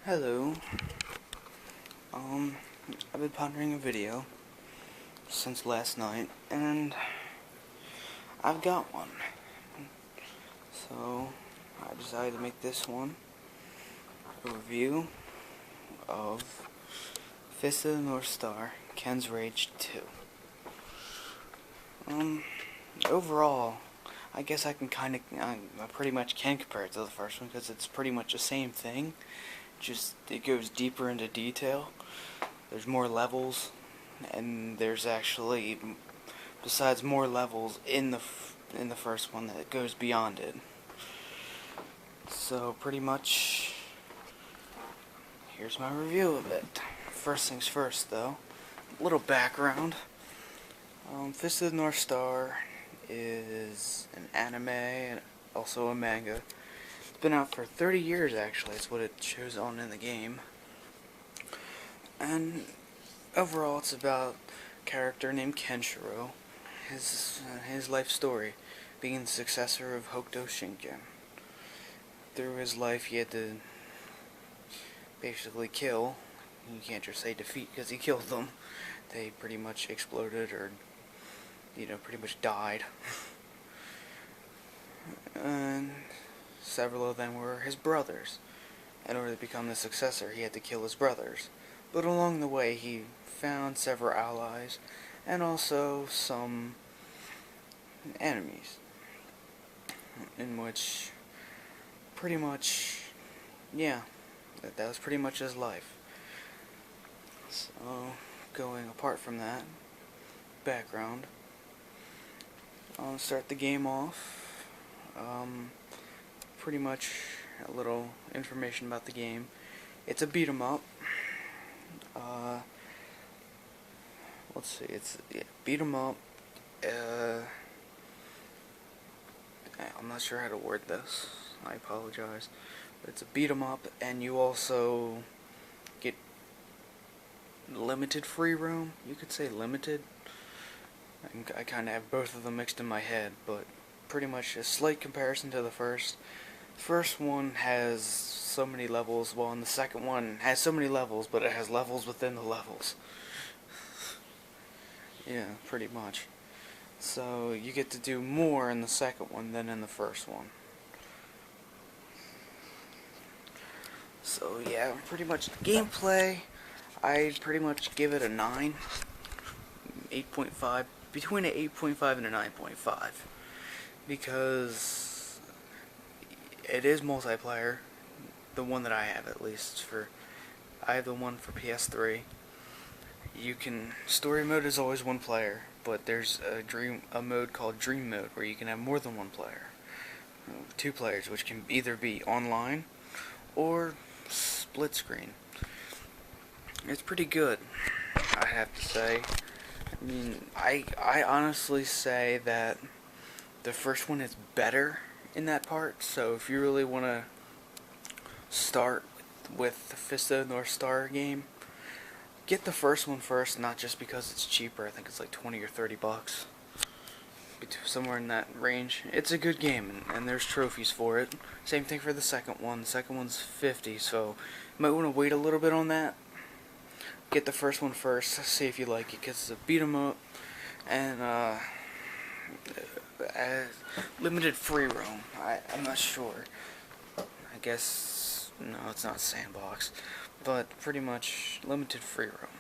Hello. I've been pondering a video since last night, and I've got one. So, I decided to make this one a review of Fist of the North Star, Ken's Rage 2. Overall, I guess I pretty much can compare it to the first one, because it's pretty much the same thing. Just it goes deeper into detail. There's more levels, and there's actually, besides more levels in the first one, that it goes beyond it. So pretty much, here's my review of it. First things first, though, a little background. Fist of the North Star is an anime and also a manga. It's been out for 30 years, actually. It's what it shows on in the game. And overall, it's about a character named Kenshiro, his life story, being the successor of Hokuto Shinken. Through his life, he had to basically kill. You can't just say defeat because he killed them. They pretty much exploded, or pretty much died. And several of them were his brothers. In order to become the successor, he had to kill his brothers. But along the way, he found several allies, and also some enemies, in which, pretty much, that was pretty much his life. So, going apart from that background, I'll start the game off. Pretty much a little information about the game. It's a beat 'em up. Let's see, it's beat 'em up. I'm not sure how to word this. I apologize, but it's a beat 'em up, and you also get limited free roam. You could say limited. I kind of have both of them mixed in my head, but pretty much a slight comparison to the first. The first one has so many levels, while the second one has so many levels, but it has levels within the levels. Yeah, pretty much. So you get to do more in the second one than in the first one. So yeah, pretty much gameplay, I'd pretty much give it a 9, 8.5, between an 8.5 and a 9.5, because it is multiplayer, the one that I have at least. I have the one for PS3. Story mode is always one player, but there's a mode called Dream Mode, where you can have more than one player. 2 players, which can either be online or split screen. It's pretty good, I have to say. I mean, I honestly say that the first one is better in that part, so if you really want to start with the Fist of the North Star game, get the first one first, not just because it's cheaper. I think it's like 20 or 30 bucks. Somewhere in that range. It's a good game, and there's trophies for it. Same thing for the second one. The second one's 50, so you might want to wait a little bit on that. Get the first one first, see if you like it, because it's a beat 'em up, and limited free roam. I'm not sure. I guess, no, it's not sandbox, but pretty much limited free roam.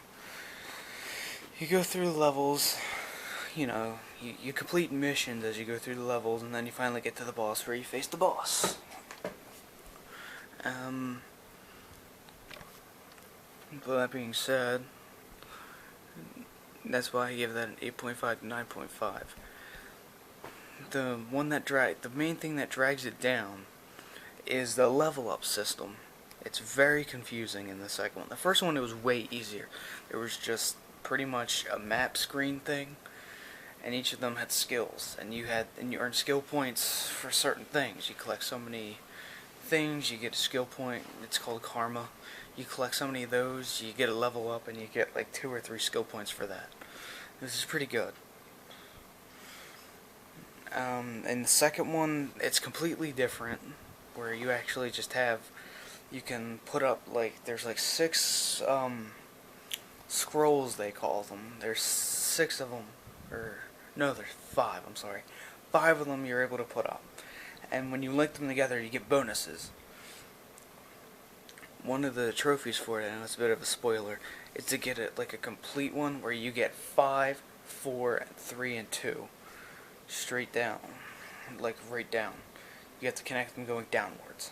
You go through the levels, you complete missions as you go through the levels, and then you finally get to the boss, where you face the boss. But that being said, that's why I give that an 8.5 to 9.5. The main thing that drags it down is the level up system. It's very confusing in the second one. The first one, it was way easier. It was just pretty much a map screen thing, and each of them had skills, and you earn skill points for certain things. You collect so many things, you get a skill point. It's called karma. You collect so many of those, you get a level up, and you get like 2 or 3 skill points for that. This is pretty good. In the second one, it's completely different, where you actually just have you can put up, like, there's like 6 scrolls, they call them. There's 6 of them, or no, there's 5. I'm sorry, 5 of them you're able to put up, and when you link them together, you get bonuses. One of the trophies for it, and it's a bit of a spoiler, is to get it like a complete one where you get 5, 4, 3, and 2 straight down, like right down. You have to connect them going downwards.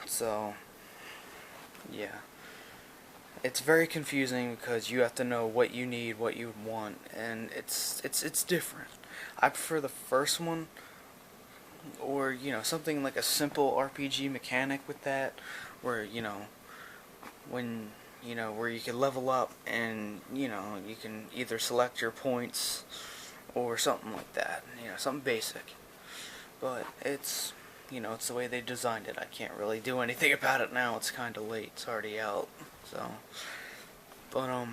So, yeah. It's very confusing because you have to know what you need, what you want, and it's different. I prefer the first one, or something like a simple RPG mechanic with that, where when where you can level up and you can either select your points or something like that, something basic. But it's it's the way they designed it. I can't really do anything about it now. It's kind of late. It's already out. So, but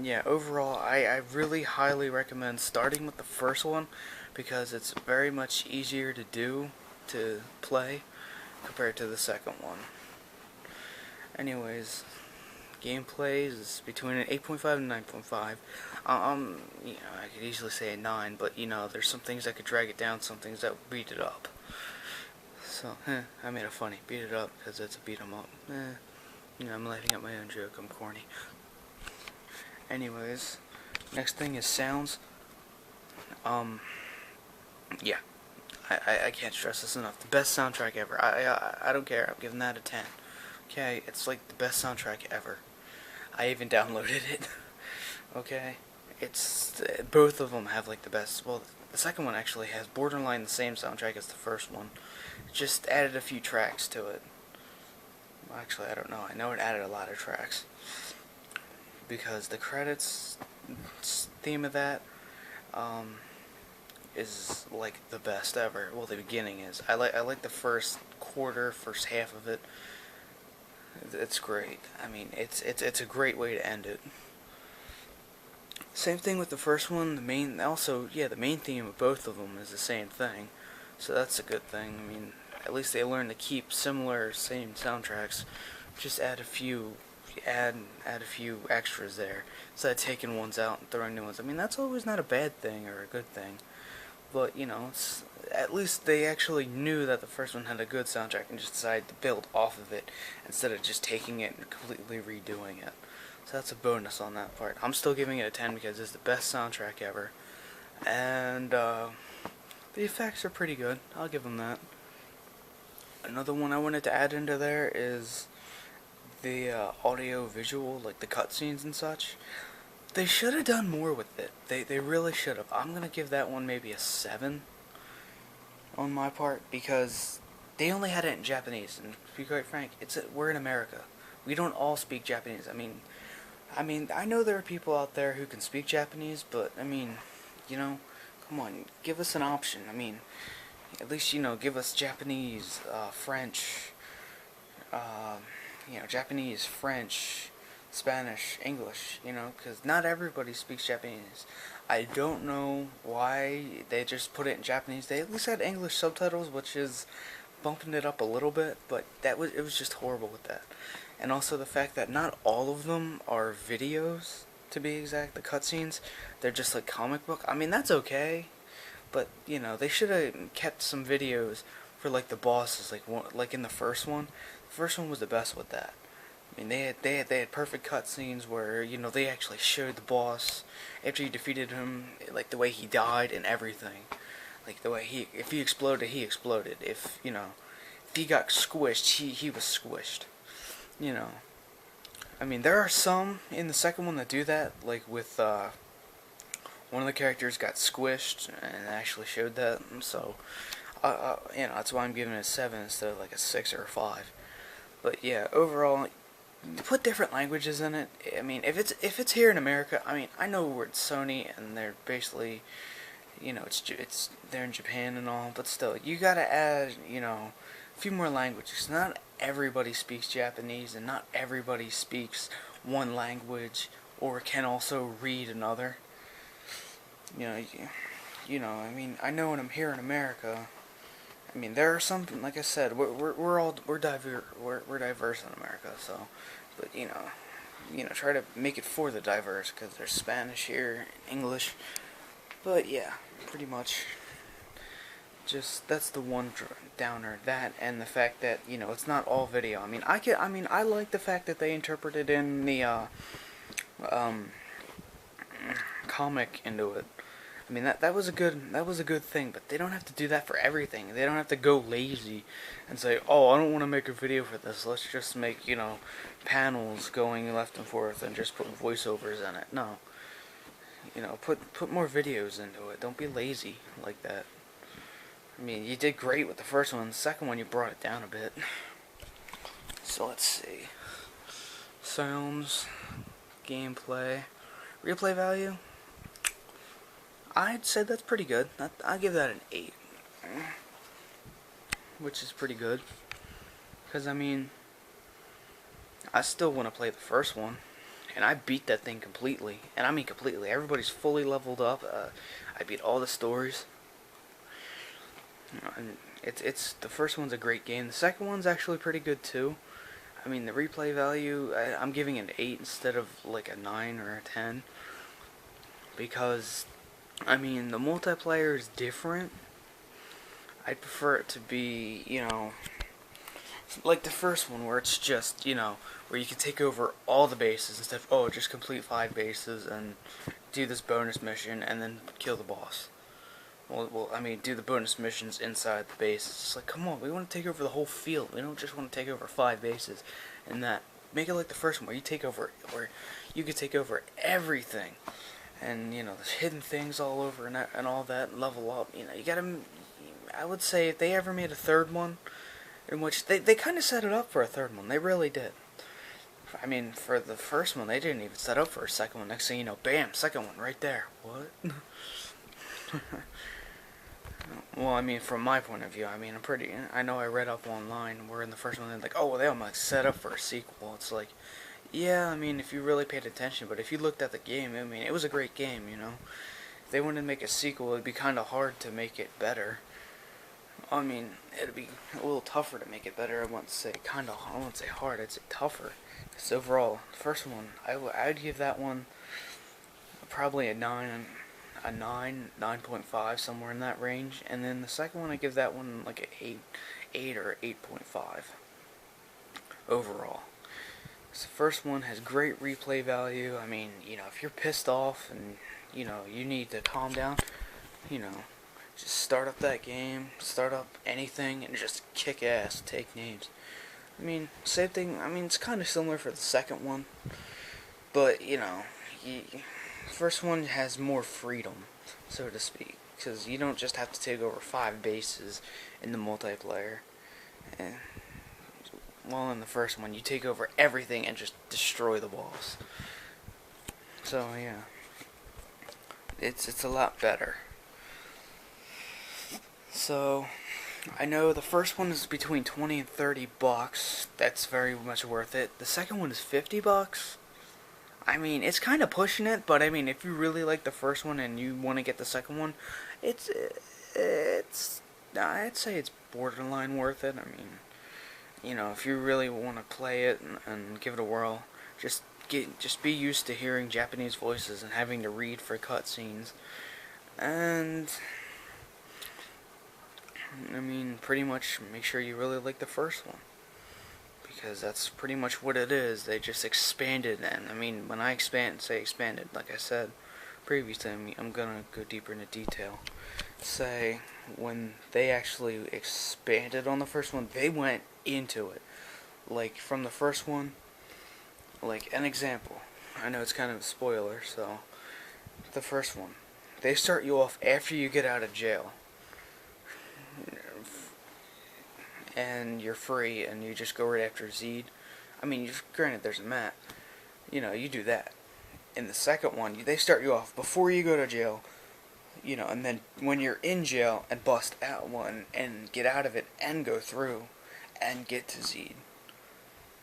yeah, overall, I really highly recommend starting with the first one because it's very much easier to play compared to the second one. Anyways, gameplay is between an 8.5 and 9.5. I could easily say a 9, but there's some things that could drag it down, some things that would beat it up. So, I made it funny. Beat it up because it's a beat 'em up. I'm laughing at my own joke. I'm corny. Anyways, next thing is sounds. Yeah, I can't stress this enough. The best soundtrack ever. I don't care. I'm giving that a 10. Okay, it's like the best soundtrack ever. I even downloaded it. Okay, it's both of them have like the best. Well, the second one actually has borderline the same soundtrack as the first one. Just added a few tracks to it. Well, actually, I don't know. I know it added a lot of tracks because the credits theme of that is like the best ever. Well, the beginning is. I like the first quarter, first half of it. It's great. I mean, it's a great way to end it. Same thing with the first one. The main theme of both of them is the same thing, so that's a good thing. I mean, at least they learn to keep similar, same soundtracks. Just add a few extras there instead of taking ones out and throwing new ones. I mean, that's always not a bad thing or a good thing, but it's, at least they actually knew that the first one had a good soundtrack and just decided to build off of it instead of just taking it and completely redoing it. So that's a bonus on that part. I'm still giving it a 10 because it's the best soundtrack ever. And the effects are pretty good. I'll give them that. Another one I wanted to add into there is the audio-visual, like the cutscenes and such. They should have done more with it. They really should have. I'm going to give that one maybe a 7 on my part because they only had it in Japanese. And to be quite frank, we're in America. We don't all speak Japanese. I mean, I know there are people out there who can speak Japanese, but, I mean, come on, give us an option. I mean, at least, give us Japanese, French, Japanese, French, Spanish, English, because not everybody speaks Japanese. I don't know why they just put it in Japanese. They at least had English subtitles, which is bumping it up a little bit, but it was just horrible with that. And also the fact that not all of them are videos, to be exact, the cutscenes. They're just like comic book. I mean, that's okay, but, they should have kept some videos for, like, the bosses, like in the first one. The first one was the best with that. I mean, they had perfect cutscenes where, they actually showed the boss after you defeated him, like, the way he died and everything. Like, the way if he exploded, he exploded. If he got squished, he was squished. I mean, there are some in the second one that do that, like with, one of the characters got squished, and actually showed that, so, that's why I'm giving it a 7 instead of, like, a 6 or a 5. But, yeah, overall, put different languages in it. I mean, if it's here in America, I mean, I know we're at Sony, and they're basically, it's they're in Japan and all, but still, you gotta add, a few more languages. Not everybody speaks Japanese, and not everybody speaks one language, or can also read another. I mean, I know when I'm here in America, I mean, there are some, like I said, we're diverse in America, so, but try to make it for the diverse, because there's Spanish here, English, but yeah, pretty much. Just that's the one downer. That and the fact that it's not all video. I mean, I like the fact that they interpreted in the um, comic into it. I mean that was a good thing, but they don't have to do that for everything. They don't have to go lazy and say, "Oh, I don't want to make a video for this. Let's just make panels going left and forth and just put voiceovers in it." No, put more videos into it. Don't be lazy like that. I mean, you did great with the first one. The second one, you brought it down a bit. So let's see. Sounds, gameplay, replay value. I'd say that's pretty good. I'd give that an 8. Which is pretty good. Because, I mean, I still want to play the first one. And I beat that thing completely. And I mean completely. Everybody's fully leveled up. I beat all the stories. It's the first one's a great game. The second one's actually pretty good too. I mean, the replay value, I'm giving it an 8 instead of like a 9 or a 10. Because, I mean, the multiplayer is different. I'd prefer it to be, like the first one where it's just, where you can take over all the bases instead of, oh, just complete 5 bases and do this bonus mission and then kill the boss. Well, I mean, do the bonus missions inside the base. It's just like, come on, we want to take over the whole field. We don't just want to take over 5 bases. And that, make it like the first one, where you could take over everything. And, there's hidden things all over and all that, level up. You gotta, I would say if they ever made a third one, in which, they kind of set it up for a third one. They really did. I mean, for the first one, they didn't even set up for a second one. Next thing you know, bam, second one right there. What? Well, I mean, from my point of view, I mean, I know I read up online where in the first one they're like, oh, well, they almost set up for a sequel. It's like, yeah, I mean, if you really paid attention, but if you looked at the game, I mean, it was a great game, If they wanted to make a sequel, it'd be kind of hard to make it better. I mean, it'd be a little tougher to make it better. I wouldn't say hard, I'd say tougher. Because overall, the first one, I'd give that one probably a 9.5, somewhere in that range, and then the second one I give that one like an 8 or 8.5 overall. So the first one has great replay value. I mean, if you're pissed off and you need to calm down, just start up that game, start up anything, and just kick ass, take names. I mean, same thing. I mean, it's kind of similar for the second one, but first one has more freedom, so to speak, because you don't just have to take over 5 bases in the multiplayer. And, well, in the first one, you take over everything and just destroy the boss. So yeah, it's a lot better. So I know the first one is between 20 and 30 bucks. That's very much worth it. The second one is 50 bucks. I mean, it's kind of pushing it, but I mean, if you really like the first one and you want to get the second one, it's I'd say it's borderline worth it. I mean, if you really want to play it and give it a whirl, just be used to hearing Japanese voices and having to read for cutscenes, and I mean, pretty much make sure you really like the first one. Because that's pretty much what it is. They just expanded, and I mean, when I say expanded, like I said previously, I'm gonna go deeper into detail. Say, when they actually expanded on the first one, they went into it. Like, from the first one, like, an example. I know it's kind of a spoiler, so, the first one. They start you off after you get out of jail. And you're free, and you just go right after Zed. I mean, granted, there's a map. You do that. In the second one, they start you off before you go to jail, and then when you're in jail and bust out one and get out of it and go through and get to Zed.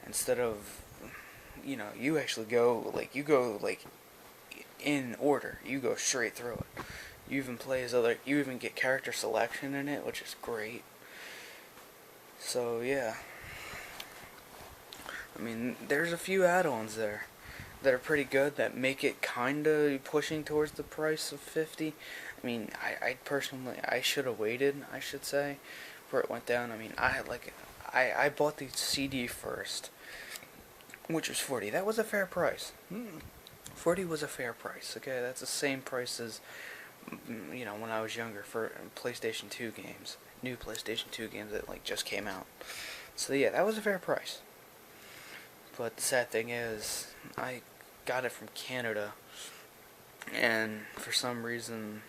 Instead of, you actually go, in order. You go straight through it. You even get character selection in it, which is great. So yeah, I mean, there's a few add-ons there that are pretty good that make it kinda pushing towards the price of 50. I mean, I personally, I should have waited, I should say, before it went down. I mean, I bought the CD first, which was 40. That was a fair price. 40 was a fair price. Okay, that's the same price as, when I was younger for PlayStation 2 games, new PlayStation 2 games that like just came out. So yeah, that was a fair price. But the sad thing is, I got it from Canada, and for some reason,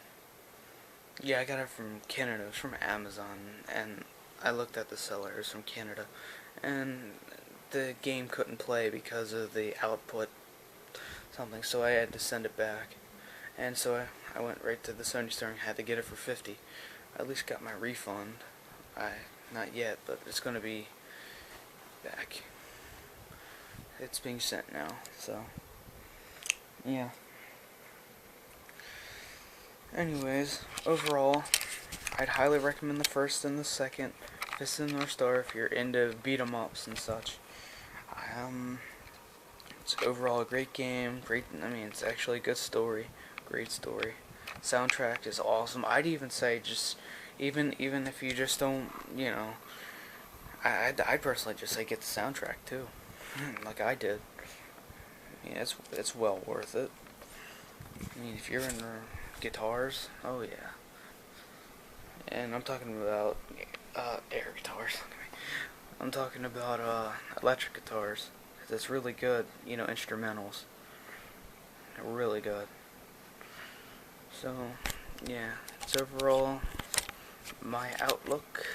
yeah, I got it from Canada. It was from Amazon, and I looked at the seller. It was from Canada, and the game couldn't play because of the output something, so I had to send it back. And so I went right to the Sony store and had to get it for 50. I at least got my refund. Not yet, but it's going to be back. It's being sent now, so yeah. Anyways, overall, I'd highly recommend the first and the second, Fist of the North Star, if you're into beat 'em ups and such. It's overall a great game. It's actually a good story, great story. Soundtrack is awesome. I'd even say even if you just don't, I'd personally just say get the soundtrack too. Like I did. Yeah, it's well worth it. I mean, if you're into guitars, oh yeah. And I'm talking about air guitars. I'm talking about electric guitars. It's really good, instrumentals. They're really good. So, yeah, it's overall my outlook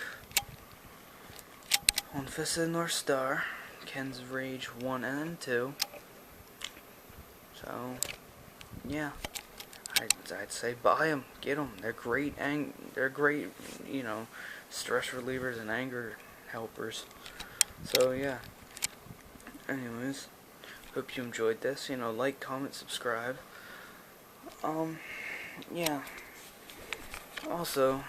on Fist of the North Star. Ken's Rage 1 and 2. So, yeah, I'd say buy them, get them. They're great, stress relievers and anger helpers. So, yeah. Anyways, hope you enjoyed this. Like, comment, subscribe. Yeah. Also,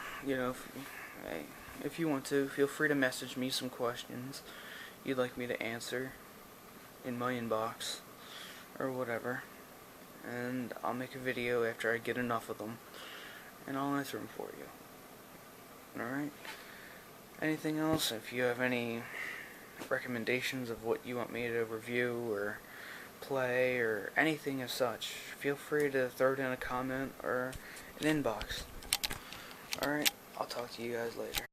if you want to, feel free to message me some questions you'd like me to answer in my inbox or whatever, and I'll make a video after I get enough of them, and I'll answer them for you. Alright? Anything else? If you have any recommendations of what you want me to review or play or anything as such, feel free to throw it in a comment or an inbox. Alright, I'll talk to you guys later.